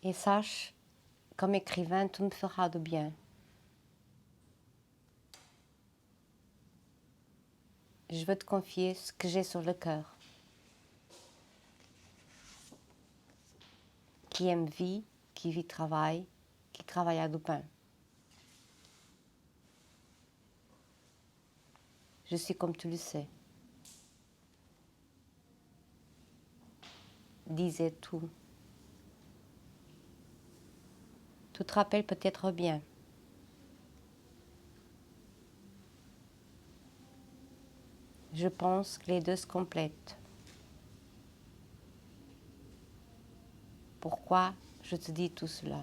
Et sache, comme écrivain, tout me fera de bien. Je veux te confier ce que j'ai sur le cœur. Qui aime vie, qui vit travail, qui travaille à Dupin. Je suis comme tu le sais. Disais tout. Tout te rappelle peut-être bien. Je pense que les deux se complètent. Pourquoi je te dis tout cela?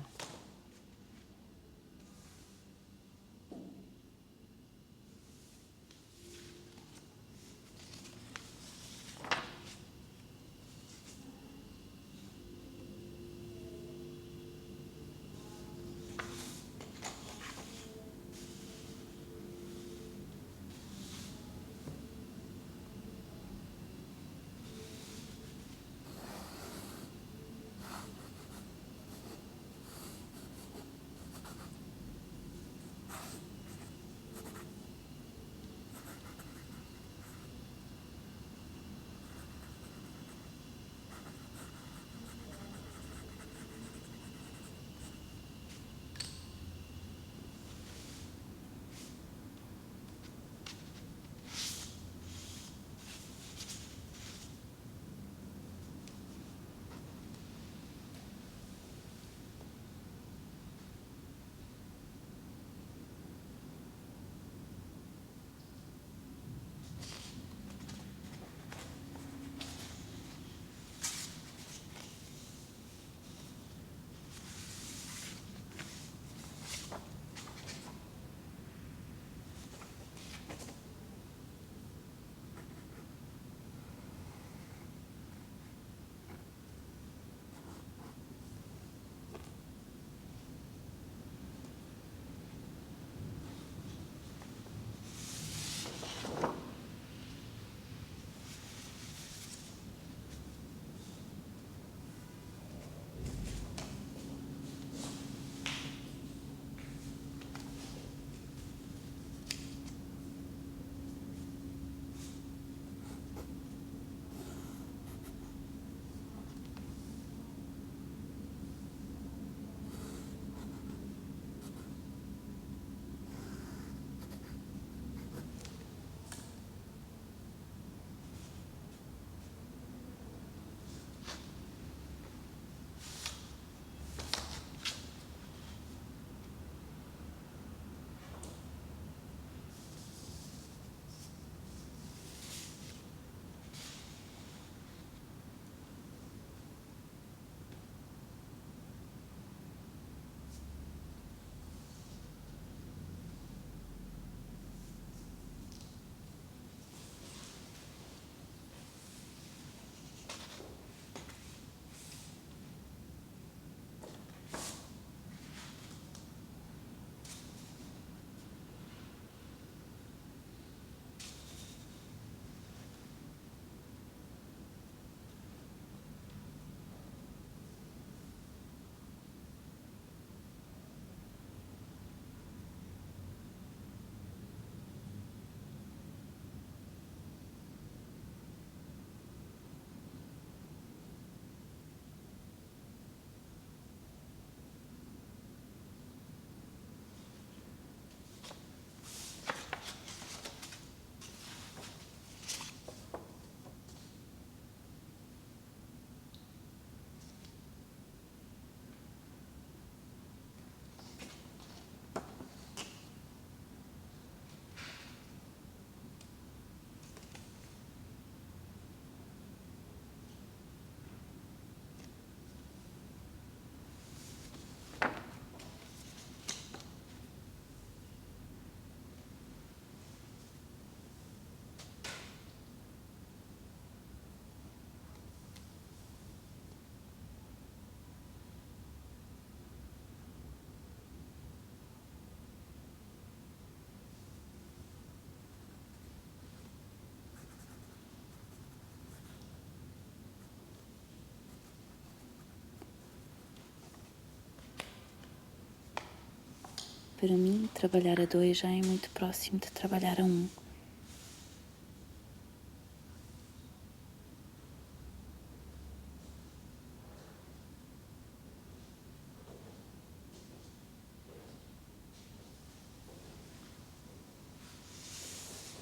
Para mim, trabalhar a dois já é muito próximo de trabalhar a um.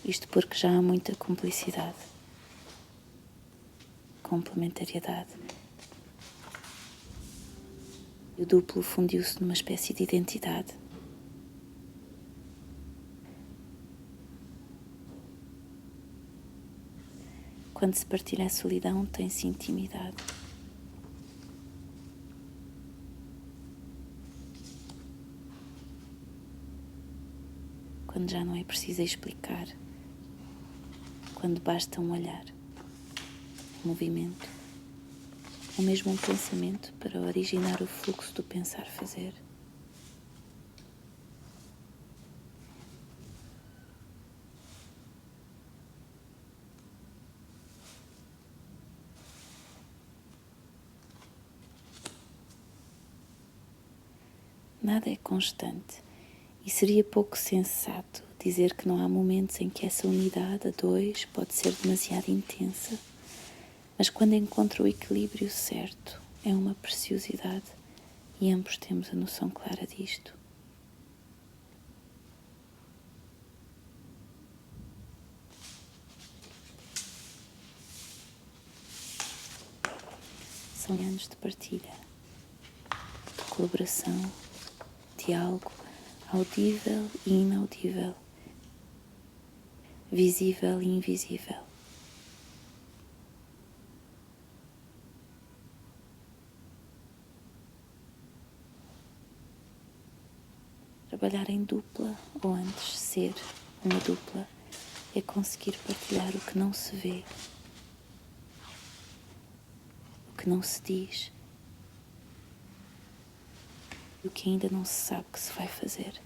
Isto porque já há muita cumplicidade, complementariedade. O duplo fundiu-se numa espécie de identidade. Quando se partilha a solidão, tem-se intimidade. Quando já não é preciso explicar, quando basta um olhar, um movimento, ou mesmo um pensamento para originar o fluxo do pensar-fazer. Nada é constante e seria pouco sensato dizer que não há momentos em que essa unidade a dois pode ser demasiado intensa, mas quando encontra o equilíbrio certo é uma preciosidade e ambos temos a noção clara disto. São anos de partilha, de colaboração, diálogo audível e inaudível, visível e invisível. Trabalhar em dupla, ou antes ser uma dupla, é conseguir partilhar o que não se vê, o que não se diz, e o que ainda não se sabe que se vai fazer.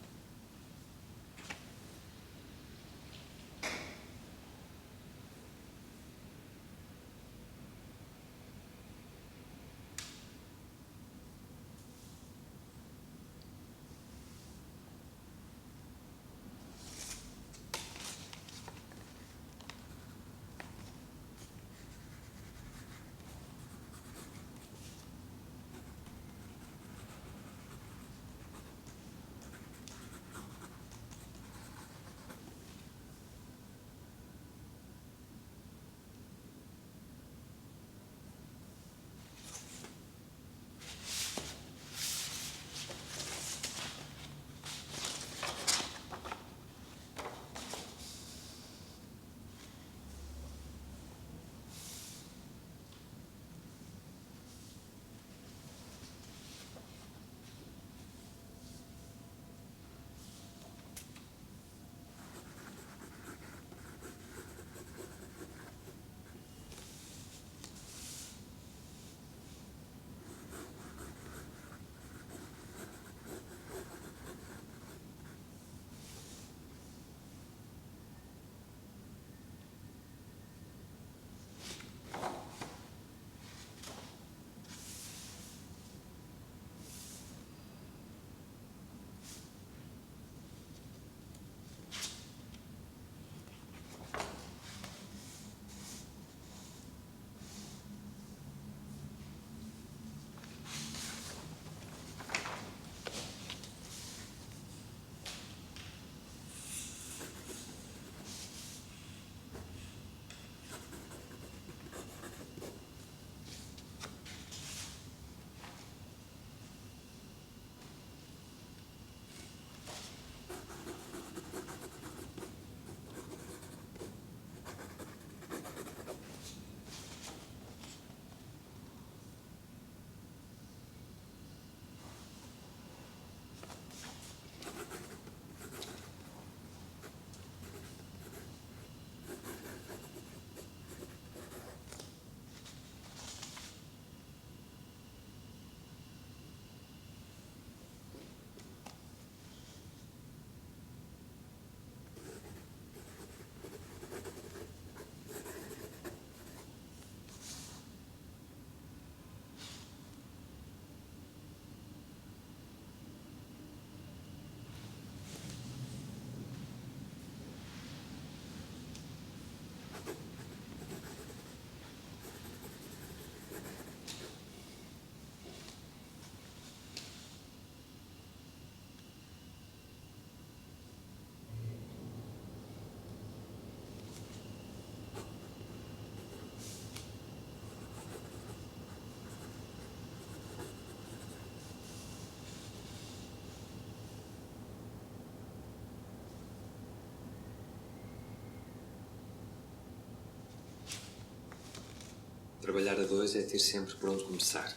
Trabalhar a dois é ter sempre por onde começar.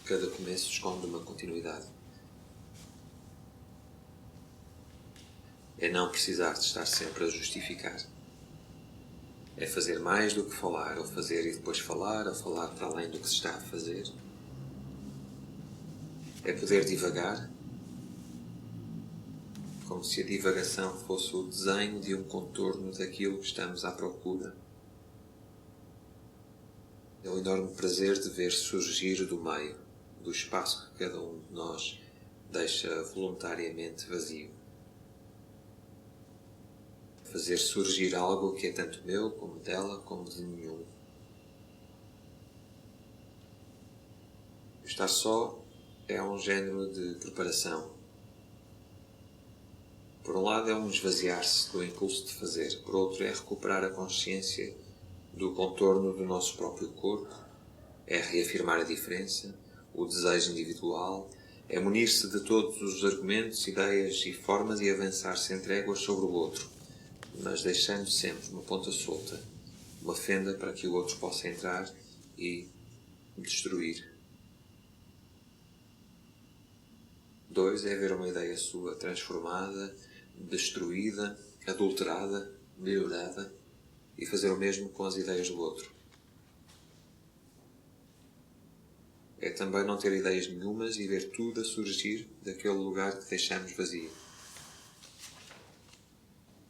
Cada começo esconde uma continuidade. É não precisar de estar sempre a justificar. É fazer mais do que falar, ou fazer e depois falar, ou falar para além do que se está a fazer. É poder divagar, como se a divagação fosse o desenho de um contorno daquilo que estamos à procura. É o enorme prazer de ver surgir do meio, do espaço que cada um de nós deixa voluntariamente vazio. Fazer surgir algo que é tanto meu, como dela, como de nenhum. Estar só é um género de preparação. Por um lado é um esvaziar-se do impulso de fazer, por outro é recuperar a consciência do contorno do nosso próprio corpo, é reafirmar a diferença, o desejo individual, é munir-se de todos os argumentos, ideias e formas e avançar sem tréguas sobre o outro, mas deixando sempre uma ponta solta, uma fenda para que o outro possa entrar e destruir. 2 é ver uma ideia sua transformada, destruída, adulterada, melhorada e fazer o mesmo com as ideias do outro. É também não ter ideias nenhumas e ver tudo a surgir daquele lugar que deixamos vazio.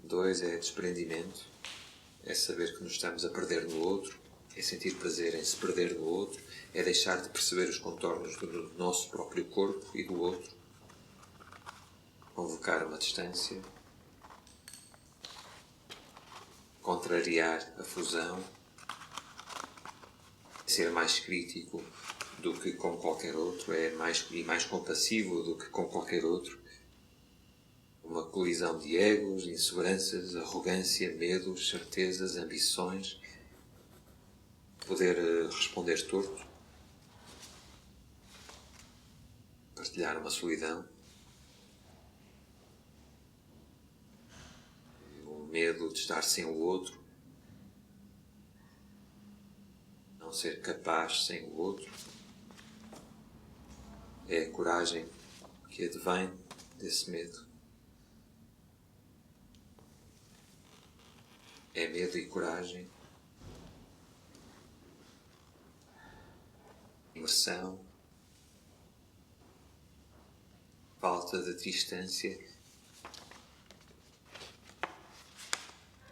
2 é desprendimento, é saber que nos estamos a perder no outro, é sentir prazer em se perder no outro, é deixar de perceber os contornos do nosso próprio corpo e do outro, convocar uma distância, contrariar a fusão, ser mais crítico do que com qualquer outro, é mais compassivo do que com qualquer outro. Uma colisão de egos, inseguranças, arrogância, medos, certezas, ambições. Poder responder torto. Partilhar uma solidão. O medo de estar sem o outro. Não ser capaz sem o outro. É a coragem que advém desse medo. É medo e coragem. Imersão. Falta de distância.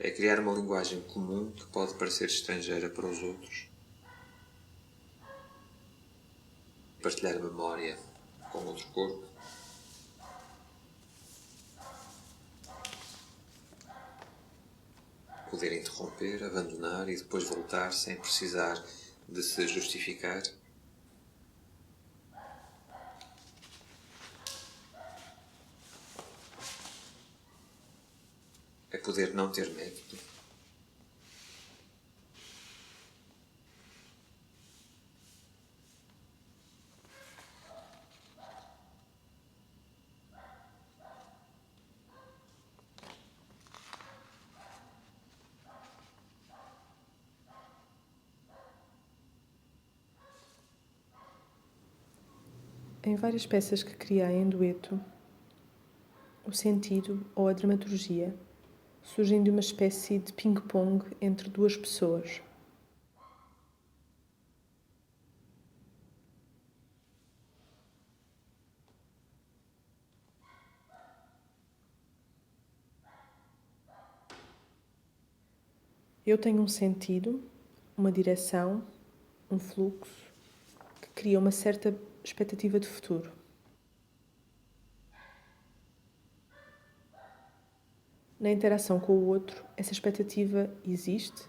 É criar uma linguagem comum que pode parecer estrangeira para os outros. Partilhar a memória com outro corpo. Poder interromper, abandonar e depois voltar sem precisar de se justificar. É poder não ter método. Em várias peças que criei em dueto, o sentido ou a dramaturgia surgem de uma espécie de ping-pong entre duas pessoas. Eu tenho um sentido, uma direção, um fluxo que cria uma certa expectativa de futuro. Na interação com o outro, essa expectativa existe,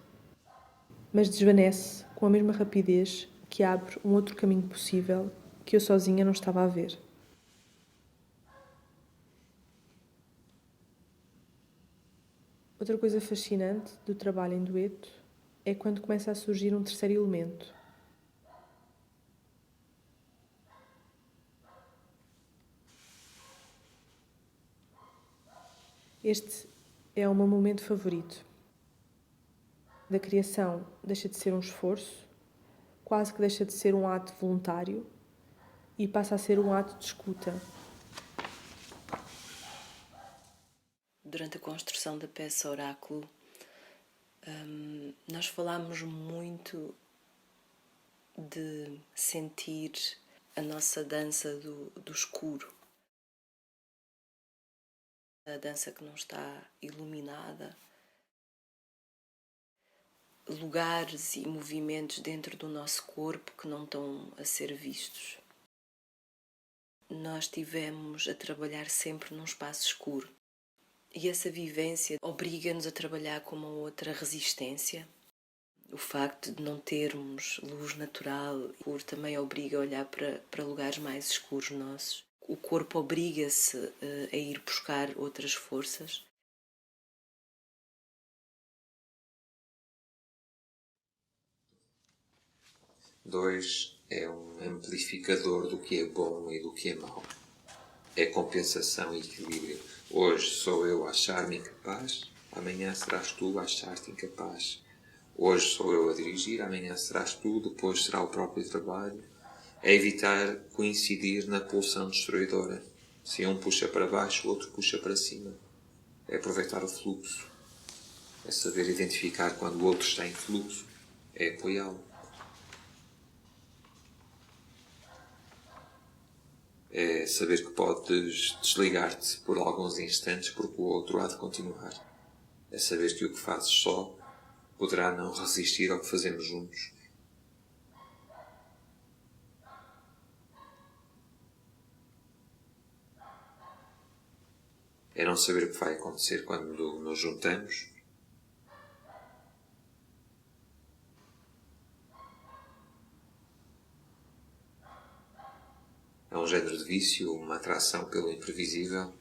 mas desvanece com a mesma rapidez que abre um outro caminho possível que eu sozinha não estava a ver. Outra coisa fascinante do trabalho em dueto é quando começa a surgir um terceiro elemento. Este é o meu momento favorito. da criação deixa de ser um esforço, quase que deixa de ser um ato voluntário e passa a ser um ato de escuta. Durante a construção da peça Oráculo, nós falámos muito de sentir a nossa dança do escuro, a dança que não está iluminada, lugares e movimentos dentro do nosso corpo que não estão a ser vistos. Nós estivemos a trabalhar sempre num espaço escuro e essa vivência obriga-nos a trabalhar com uma outra resistência. O facto de não termos luz natural também obriga a olhar para lugares mais escuros nossos. O corpo obriga-se a ir buscar outras forças. Dois, é um amplificador do que é bom e do que é mau. É compensação e equilíbrio. Hoje sou eu a achar-me incapaz, amanhã serás tu a achar-te incapaz. Hoje sou eu a dirigir, amanhã serás tu, depois será o próprio trabalho. É evitar coincidir na pulsão destruidora. Se um puxa para baixo, o outro puxa para cima. É aproveitar o fluxo. É saber identificar quando o outro está em fluxo. É apoiá-lo. É saber que podes desligar-te por alguns instantes porque o outro há de continuar. É saber que o que fazes só poderá não resistir ao que fazemos juntos. É não saber o que vai acontecer quando nos juntamos. É um género de vício, uma atração pelo imprevisível.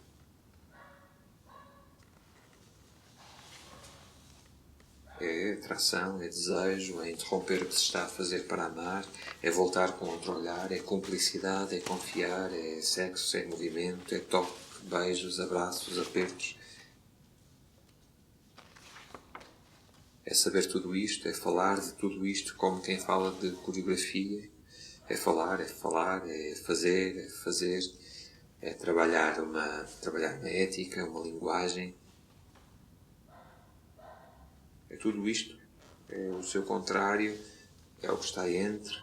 É atração, é desejo, é interromper o que se está a fazer para amar, é voltar com outro olhar, é cumplicidade, é confiar, é sexo, é movimento, é toque, beijos, abraços, apertos. É saber tudo isto, é falar de tudo isto como quem fala de coreografia. É falar, é fazer, é trabalhar uma ética, uma linguagem. É tudo isto. É o seu contrário, é o que está entre.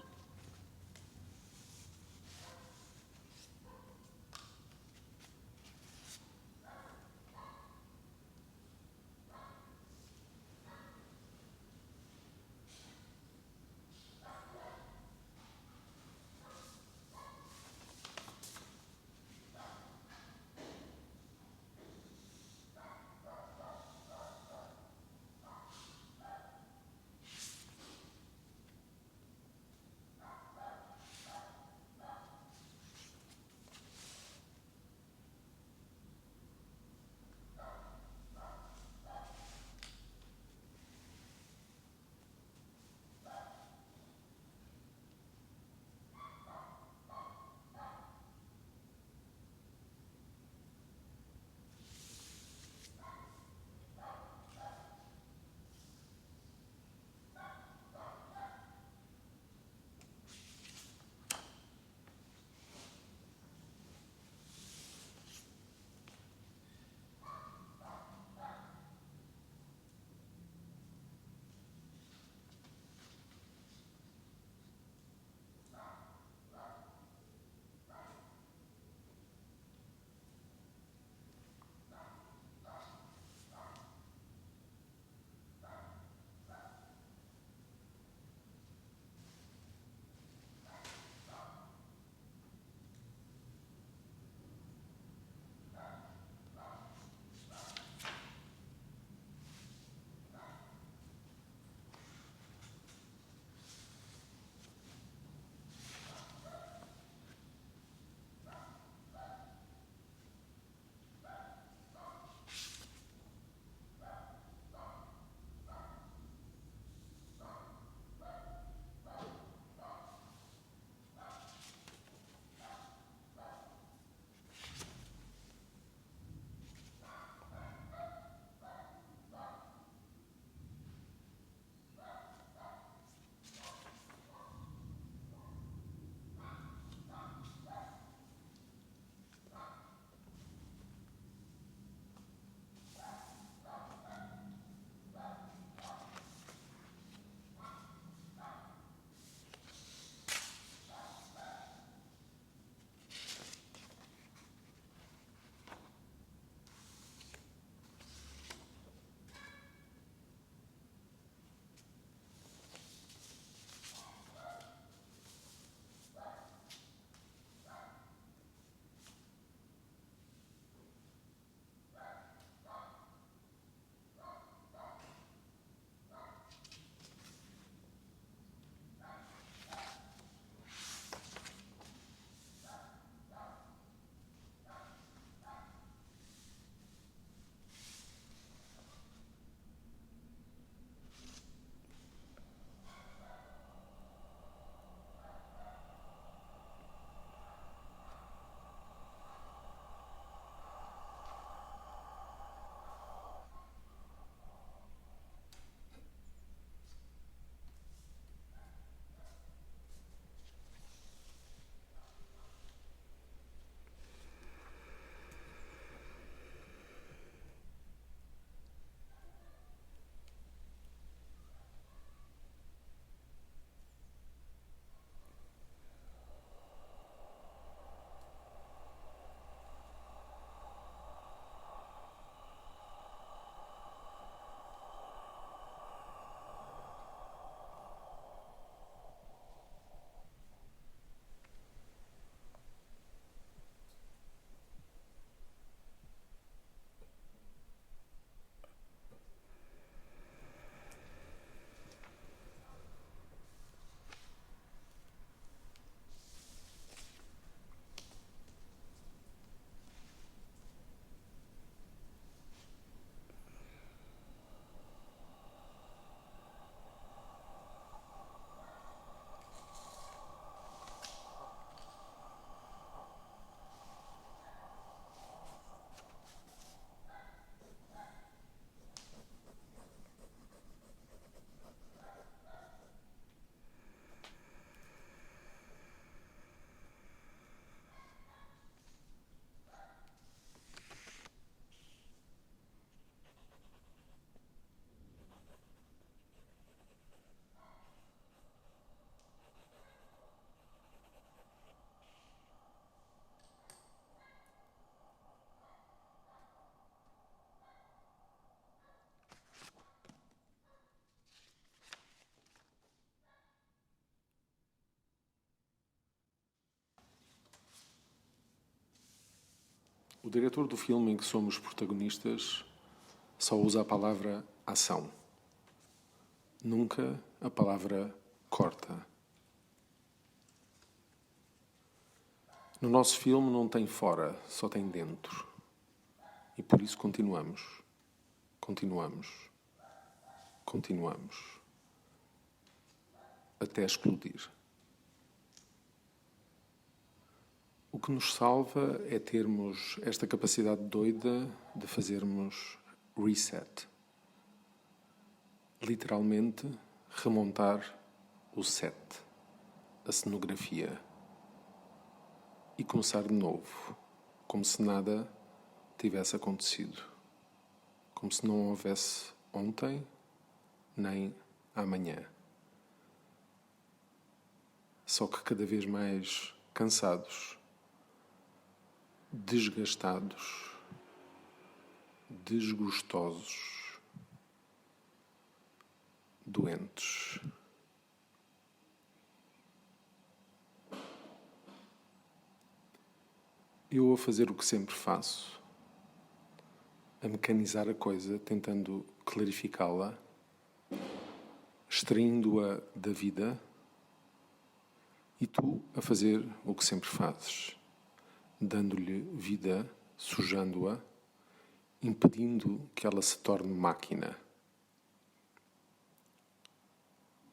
O diretor do filme em que somos protagonistas só usa a palavra ação. Nunca a palavra corta. No nosso filme não tem fora, só tem dentro. E por isso continuamos. Até explodir. O que nos salva é termos esta capacidade doida de fazermos reset. Literalmente, remontar o set, a cenografia. E começar de novo, como se nada tivesse acontecido. Como se não houvesse ontem, nem amanhã. Só que cada vez mais cansados, desgastados, desgostosos, doentes. Eu a fazer o que sempre faço, a mecanizar a coisa, tentando clarificá-la, extraindo-a da vida, e tu a fazer o que sempre fazes, dando-lhe vida, sujando-a, impedindo que ela se torne máquina.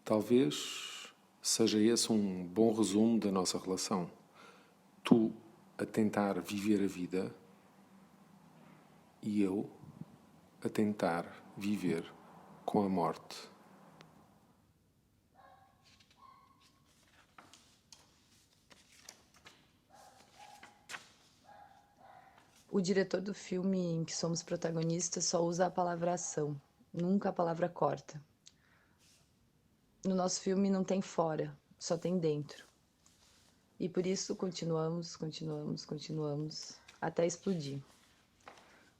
Talvez seja esse um bom resumo da nossa relação. Tu a tentar viver a vida e eu a tentar viver com a morte. O diretor do filme em que somos protagonistas só usa a palavra ação, nunca a palavra corta. No nosso filme não tem fora, só tem dentro. E por isso continuamos, até explodir.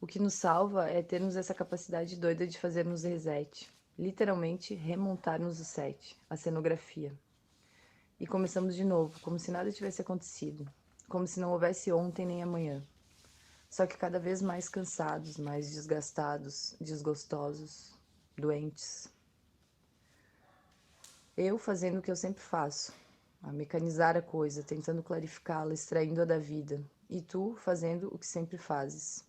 O que nos salva é termos essa capacidade doida de fazermos reset, literalmente remontarmos o set, a cenografia. E começamos de novo, como se nada tivesse acontecido, como se não houvesse ontem nem amanhã. Só que cada vez mais cansados, mais desgastados, desgostosos, doentes. Eu fazendo o que eu sempre faço, a mecanizar a coisa, tentando clarificá-la, extraindo-a da vida. E tu fazendo o que sempre fazes,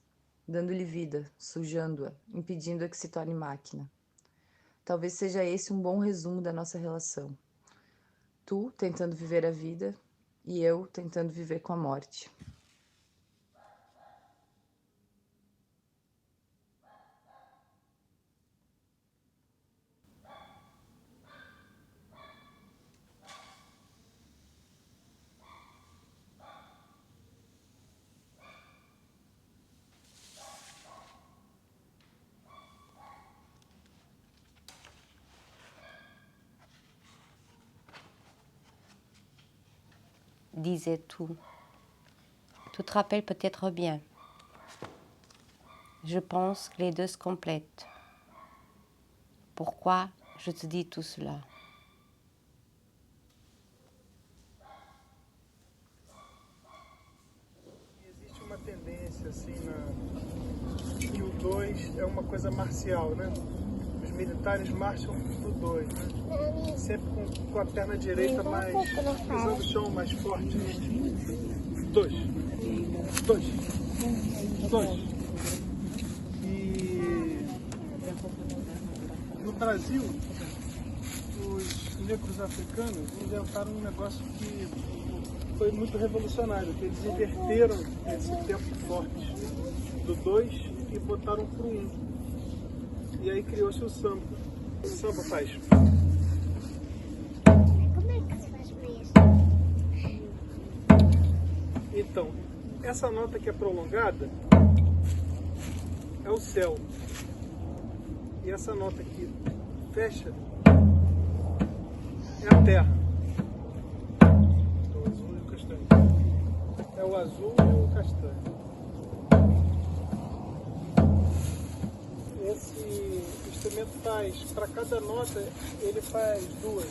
dando-lhe vida, sujando-a, impedindo-a que se torne máquina. Talvez seja esse um bom resumo da nossa relação. Tu tentando viver a vida e eu tentando viver com a morte. Disais tout. Tu te rappelles peut-être bien. Je pense que les deux se complètent. Pourquoi je te dis tout cela? Existe uma tendência assim que o 2 é uma coisa marcial, né? Os militares marcham pro 2, né? Sempre com a perna direita mais pisando o chão mais forte. 2. E no Brasil, os negros africanos inventaram um negócio que foi muito revolucionário, que eles inverteram esse tempo forte do 2 e botaram pro 1. E aí criou-se o samba. O samba faz. Como é que se faz isso? Então, essa nota que é prolongada é o céu. E essa nota que fecha é a terra. O azul e o castanho. É o azul e o castanho. Esse instrumento faz, para cada nota, ele faz duas.